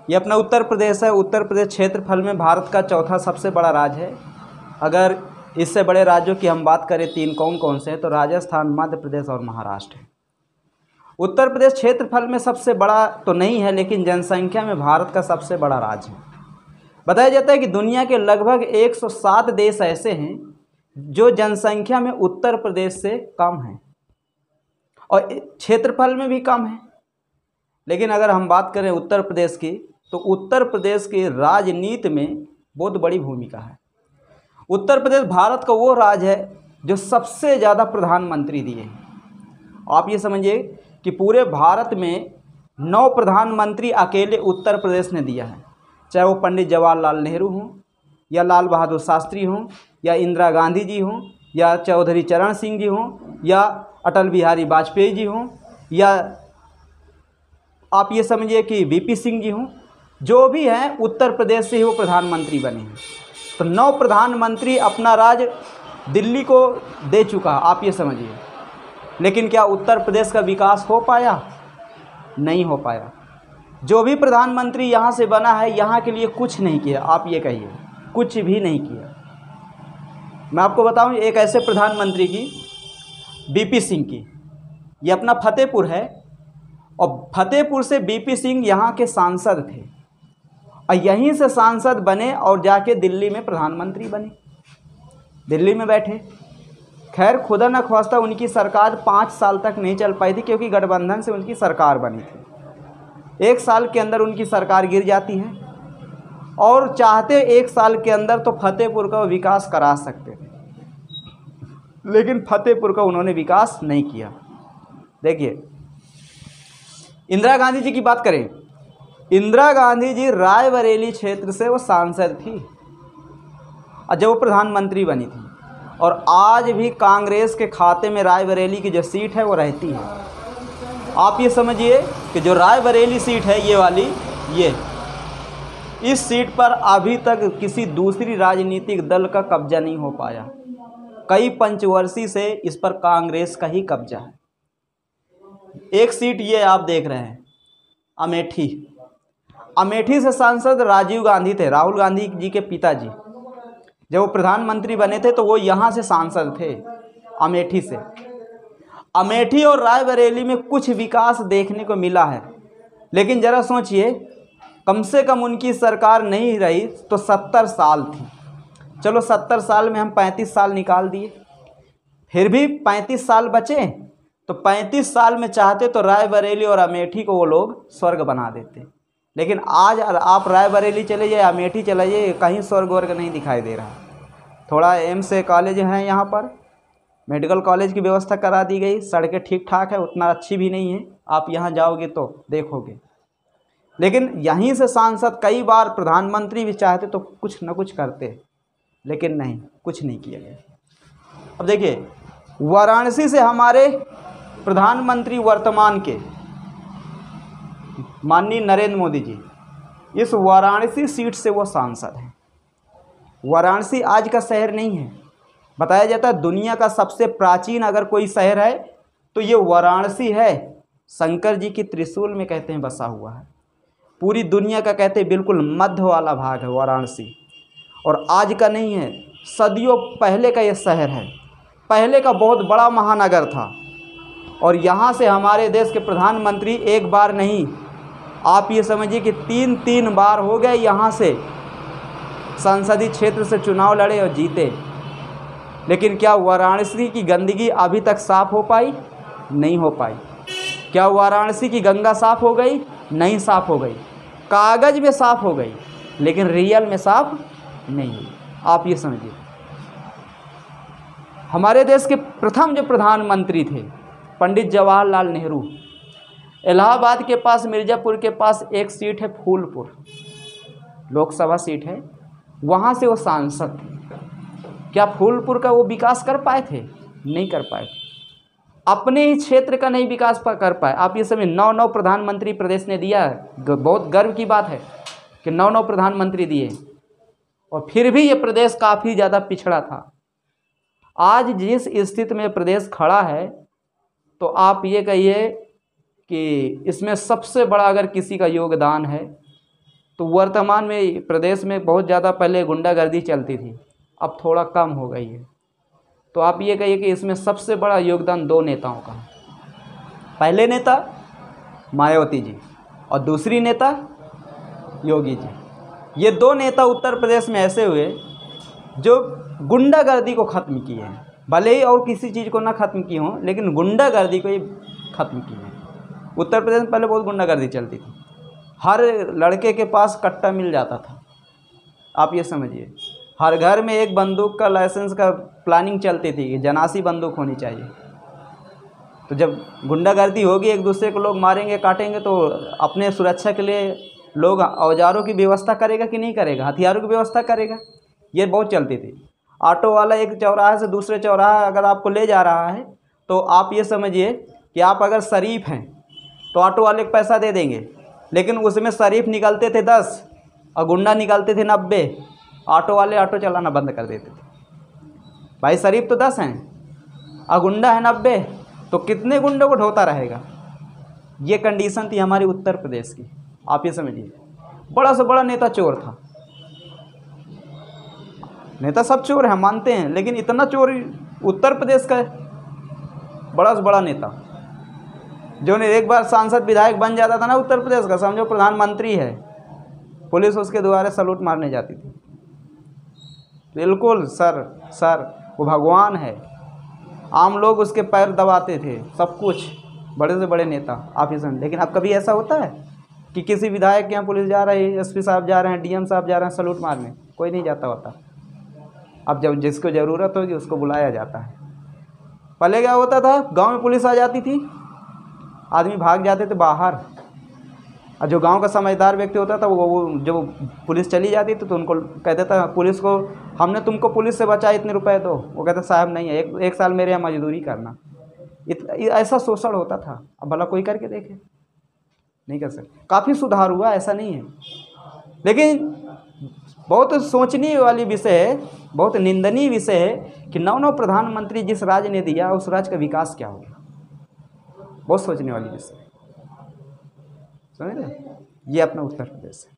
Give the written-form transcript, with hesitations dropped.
ये अपना उत्तर प्रदेश है। उत्तर प्रदेश क्षेत्रफल में भारत का चौथा सबसे बड़ा राज्य है। अगर इससे बड़े राज्यों की हम बात करें 3 कौन कौन से हैं, तो राजस्थान, मध्य प्रदेश और महाराष्ट्र है। उत्तर प्रदेश क्षेत्रफल में सबसे बड़ा तो नहीं है, लेकिन जनसंख्या में भारत का सबसे बड़ा राज्य है। बताया जाता है कि दुनिया के लगभग 107 देश ऐसे हैं जो जनसंख्या में उत्तर प्रदेश से कम हैं और क्षेत्रफल में भी कम है। लेकिन अगर हम बात करें उत्तर प्रदेश की, तो उत्तर प्रदेश की राजनीति में बहुत बड़ी भूमिका है। उत्तर प्रदेश भारत का वो राज्य है जो सबसे ज़्यादा प्रधानमंत्री दिए हैं। आप ये समझिए कि पूरे भारत में 9 प्रधानमंत्री अकेले उत्तर प्रदेश ने दिया है, चाहे वो पंडित जवाहरलाल नेहरू हों या लाल बहादुर शास्त्री हों या इंदिरा गांधी जी हों या चौधरी चरण सिंह जी हों या अटल बिहारी वाजपेयी जी हों या आप ये समझिए कि वीपी सिंह जी हों। जो भी हैं उत्तर प्रदेश से ही वो प्रधानमंत्री बने हैं। तो 9 प्रधानमंत्री अपना राज दिल्ली को दे चुका, आप ये समझिए। लेकिन क्या उत्तर प्रदेश का विकास हो पाया? नहीं हो पाया। जो भी प्रधानमंत्री यहाँ से बना है, यहाँ के लिए कुछ नहीं किया। आप ये कहिए, कुछ भी नहीं किया। मैं आपको बताऊं एक ऐसे प्रधानमंत्री की, वीपी सिंह की। ये अपना फतेहपुर है और फतेहपुर से वीपी सिंह यहाँ के सांसद थे और यहीं से सांसद बने और जाके दिल्ली में प्रधानमंत्री बने, दिल्ली में बैठे। खैर खुदा न ख्वास्ता उनकी सरकार 5 साल तक नहीं चल पाई थी, क्योंकि गठबंधन से उनकी सरकार बनी थी। 1 साल के अंदर उनकी सरकार गिर जाती है और चाहते 1 साल के अंदर तो फतेहपुर का विकास करा सकते थे, लेकिन फतेहपुर का उन्होंने विकास नहीं किया। देखिए इंदिरा गांधी जी की बात करें, इंदिरा गांधी जी रायबरेली क्षेत्र से वो सांसद थी और जब वो प्रधानमंत्री बनी थी, और आज भी कांग्रेस के खाते में रायबरेली की जो सीट है वो रहती है। आप ये समझिए कि जो रायबरेली सीट है ये वाली, ये इस सीट पर अभी तक किसी दूसरी राजनीतिक दल का कब्जा नहीं हो पाया। कई पंचवर्षीय से इस पर कांग्रेस का ही कब्जा है। एक सीट ये आप देख रहे हैं अमेठी, अमेठी से सांसद राजीव गांधी थे, राहुल गांधी जी के पिताजी। जब वो प्रधानमंत्री बने थे तो वो यहाँ से सांसद थे, अमेठी से। अमेठी और रायबरेली में कुछ विकास देखने को मिला है, लेकिन ज़रा सोचिए, कम से कम उनकी सरकार नहीं रही तो 70 साल थी। चलो 70 साल में हम 35 साल निकाल दिए, फिर भी 35 साल बचे। तो 35 साल में चाहते तो रायबरेली और अमेठी को वो लोग स्वर्ग बना देते। लेकिन आज आप रायबरेली चले जाइए, अमेठी चले जाइए, कहीं स्वर्ग वर्ग नहीं दिखाई दे रहा। थोड़ा एम्स कॉलेज हैं यहाँ पर, मेडिकल कॉलेज की व्यवस्था करा दी गई, सड़कें ठीक ठाक है, उतना अच्छी भी नहीं है, आप यहाँ जाओगे तो देखोगे। लेकिन यहीं से सांसद कई बार प्रधानमंत्री भी चाहते तो कुछ न कुछ करते, लेकिन नहीं, कुछ नहीं किया गया। अब देखिए वाराणसी से हमारे प्रधानमंत्री वर्तमान के माननीय नरेंद्र मोदी जी, इस वाराणसी सीट से वो सांसद हैं। वाराणसी आज का शहर नहीं है। बताया जाता है दुनिया का सबसे प्राचीन अगर कोई शहर है तो ये वाराणसी है। शंकर जी की त्रिशूल में कहते हैं बसा हुआ है। पूरी दुनिया का कहते हैं बिल्कुल मध्य वाला भाग है वाराणसी, और आज का नहीं है, सदियों पहले का ये शहर है। पहले का बहुत बड़ा महानगर था, और यहाँ से हमारे देश के प्रधानमंत्री एक बार नहीं, आप ये समझिए कि 3 बार हो गए यहाँ से संसदीय क्षेत्र से चुनाव लड़े और जीते। लेकिन क्या वाराणसी की गंदगी अभी तक साफ़ हो पाई? नहीं हो पाई। क्या वाराणसी की गंगा साफ़ हो गई? नहीं साफ़ हो गई। कागज़ में साफ़ हो गई, लेकिन रियल में साफ़ नहीं हुई। आप ये समझिए, हमारे देश के प्रथम जो प्रधानमंत्री थे पंडित जवाहरलाल नेहरू, इलाहाबाद के पास मिर्ज़ापुर के पास एक सीट है फूलपुर, लोकसभा सीट है, वहाँ से वो सांसद थे। क्या फूलपुर का वो विकास कर पाए थे? नहीं कर पाए। अपने ही क्षेत्र का नहीं विकास कर पाए। आप ये समझिए 9 प्रधानमंत्री प्रदेश ने दिया है। बहुत गर्व की बात है कि 9 प्रधानमंत्री दिए, और फिर भी ये प्रदेश काफ़ी ज़्यादा पिछड़ा था। आज जिस स्थिति में प्रदेश खड़ा है, तो आप ये कहिए कि इसमें सबसे बड़ा अगर किसी का योगदान है तो वर्तमान में प्रदेश में बहुत ज़्यादा पहले गुंडागर्दी चलती थी, अब थोड़ा कम हो गई है। तो आप ये कहिए कि इसमें सबसे बड़ा योगदान दो नेताओं का, पहले नेता मायावती जी और दूसरी नेता योगी जी। ये दो नेता उत्तर प्रदेश में ऐसे हुए जो गुंडागर्दी को ख़त्म किए हैं, भले ही और किसी चीज़ को ना ख़त्म किए हों, लेकिन गुंडागर्दी को ये ख़त्म किए हैं। उत्तर प्रदेश में पहले बहुत गुंडागर्दी चलती थी, हर लड़के के पास कट्टा मिल जाता था। आप ये समझिए, हर घर में एक बंदूक का लाइसेंस का प्लानिंग चलती थी कि जनासी बंदूक होनी चाहिए। तो जब गुंडागर्दी होगी, एक दूसरे को लोग मारेंगे काटेंगे, तो अपने सुरक्षा के लिए लोग औजारों की व्यवस्था करेगा कि नहीं करेगा, हथियारों की व्यवस्था करेगा। ये बहुत चलती थी। ऑटो वाला एक चौराहे से दूसरे चौराहे अगर आपको ले जा रहा है, तो आप ये समझिए कि आप अगर शरीफ हैं तो ऑटो वाले को पैसा दे देंगे, लेकिन उसमें शरीफ निकलते थे 10 और गुंडा निकलते थे 90। ऑटो वाले ऑटो चलाना बंद कर देते थे। भाई शरीफ तो 10 हैं और गुंडा है 90, तो कितने गुंडों को ढोता रहेगा। ये कंडीशन थी हमारी उत्तर प्रदेश की। आप ये समझिए, बड़ा से बड़ा नेता चोर था। नेता सब चोर हैं मानते हैं, लेकिन इतना चोर उत्तर प्रदेश का बड़ा से बड़ा नेता जो ने एक बार सांसद विधायक बन जाता था ना उत्तर प्रदेश का, समझो प्रधानमंत्री है, पुलिस उसके द्वारा सलूट मारने जाती थी। बिल्कुल सर वो भगवान है, आम लोग उसके पैर दबाते थे, सब कुछ बड़े से बड़े नेता। आप ये समझ, लेकिन अब कभी ऐसा होता है कि किसी विधायक के यहाँ पुलिस जा रही है, एसपी साहब जा रहे हैं, डीएम साहब जा रहे हैं सलूट मारने? कोई नहीं जाता होता। अब जब जिसको ज़रूरत होगी उसको बुलाया जाता है। पहले क्या होता था, गांव में पुलिस आ जाती थी, आदमी भाग जाते थे बाहर, और जो गांव का समझदार व्यक्ति होता था वो जो पुलिस चली जाती थी तो उनको कहता था पुलिस को, हमने तुमको पुलिस से बचाया, इतने रुपए दो। वो कहता साहब नहीं है, एक साल मेरे यहाँ मजदूरी करना। ऐसा शोषण होता था। अब भला कोई करके देखे, नहीं कर सकते। काफ़ी सुधार हुआ, ऐसा नहीं है, लेकिन बहुत सोचने वाली विषय है, बहुत निंदनीय विषय है कि नौ प्रधानमंत्री जिस राज्य ने दिया उस राज्य का विकास क्या हो गया। बहुत सोचने वाली विषय है, समझ रहे? ये अपना उत्तर प्रदेश है।